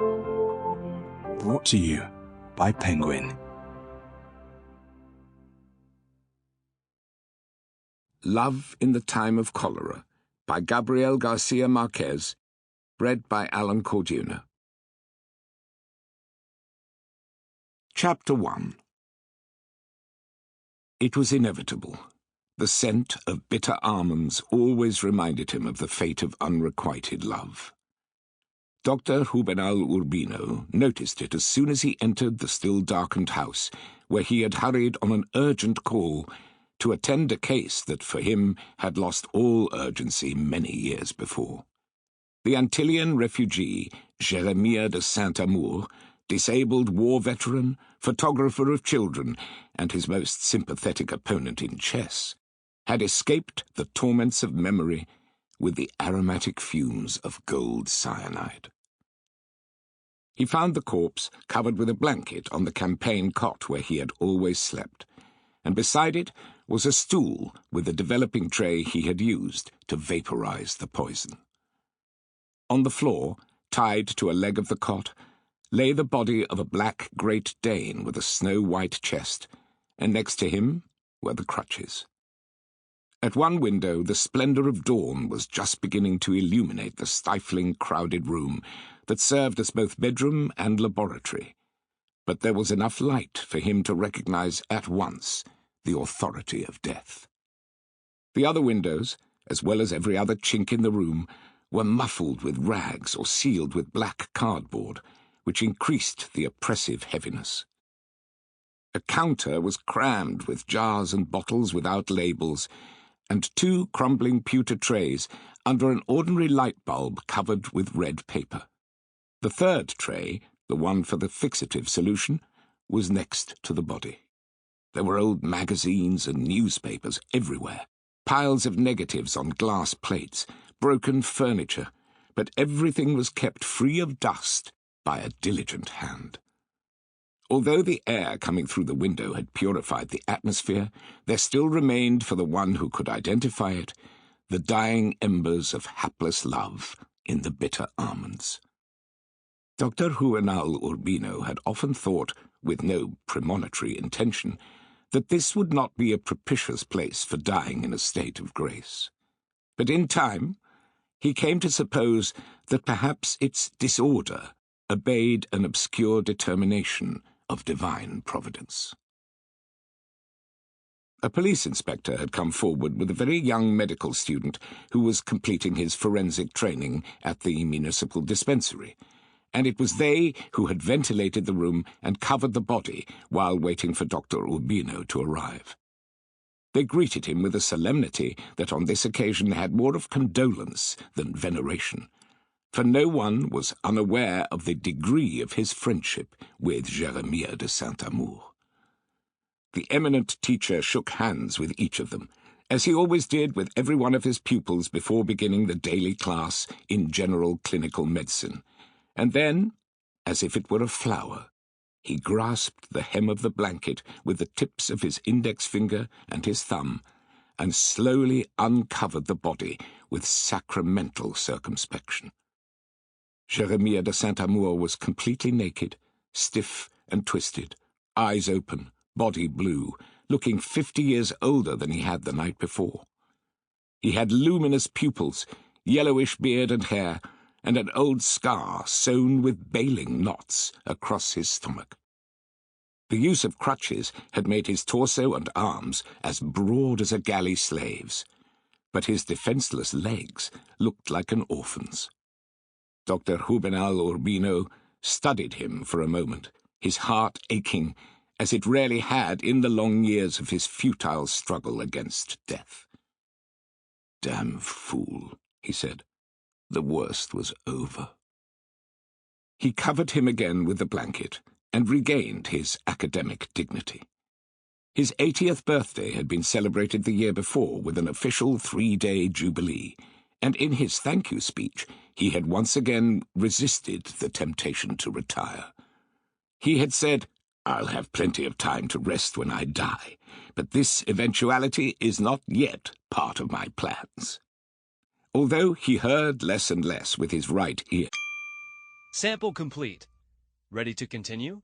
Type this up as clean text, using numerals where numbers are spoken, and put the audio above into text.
Brought to you by Penguin. Love in the Time of Cholera by Gabriel García Márquez, read by Allan Corduner. Chapter 1. It was inevitable. The scent of bitter almonds always reminded him of the fate of unrequited love. Dr. Juvenal Urbino noticed it as soon as he entered the still darkened house, where he had hurried on an urgent call to attend a case that for him had lost all urgency many years before. The Antillean refugee, Jérémie de Saint-Amour, disabled war veteran, photographer of children, and his most sympathetic opponent in chess, had escaped the torments of memory with the aromatic fumes of gold cyanide. He found the corpse covered with a blanket on the campaign cot where he had always slept, and beside it was a stool with the developing tray he had used to vaporize the poison. On the floor, tied to a leg of the cot, lay the body of a black Great Dane with a snow-white chest, and next to him were the crutches. At one window, the splendor of dawn was just beginning to illuminate the stifling, crowded room that served as both bedroom and laboratory, but there was enough light for him to recognize at once the authority of death. The other windows, as well as every other chink in the room, were muffled with rags or sealed with black cardboard, which increased the oppressive heaviness. A counter was crammed with jars and bottles without labels, and two crumbling pewter trays under an ordinary light bulb covered with red paper. The third tray, the one for the fixative solution, was next to the body. There were old magazines and newspapers everywhere, piles of negatives on glass plates, broken furniture, but everything was kept free of dust by a diligent hand. Although the air coming through the window had purified the atmosphere, there still remained for the one who could identify it the dying embers of hapless love in the bitter almonds. Dr. Juvenal Urbino had often thought, with no premonitory intention, that this would not be a propitious place for dying in a state of grace. But in time, he came to suppose that perhaps its disorder obeyed an obscure determination of divine providence. A police inspector had come forward with a very young medical student who was completing his forensic training at the municipal dispensary, and it was they who had ventilated the room and covered the body while waiting for Dr. Urbino to arrive. They greeted him with a solemnity that on this occasion had more of condolence than veneration, for no one was unaware of the degree of his friendship with Jérémie de Saint-Amour. The eminent teacher shook hands with each of them, as he always did with every one of his pupils before beginning the daily class in general clinical medicine, and then, as if it were a flower, he grasped the hem of the blanket with the tips of his index finger and his thumb, and slowly uncovered the body with sacramental circumspection. Jérémie de Saint-Amour was completely naked, stiff and twisted, eyes open, body blue, looking 50 years older than he had the night before. He had luminous pupils, yellowish beard and hair, and an old scar sewn with baling knots across his stomach. The use of crutches had made his torso and arms as broad as a galley slave's, but his defenseless legs looked like an orphan's. Dr. Juvenal Urbino studied him for a moment, his heart aching, as it rarely had in the long years of his futile struggle against death. "Damn fool," he said. The worst was over. He covered him again with the blanket and regained his academic dignity. His 80th birthday had been celebrated the year before with an official 3-day jubilee, and in his thank-you speech he had once again resisted the temptation to retire. He had said, "I'll have plenty of time to rest when I die, but this eventuality is not yet part of my plans." Although he heard less and less with his right ear, Sample complete. Ready to continue?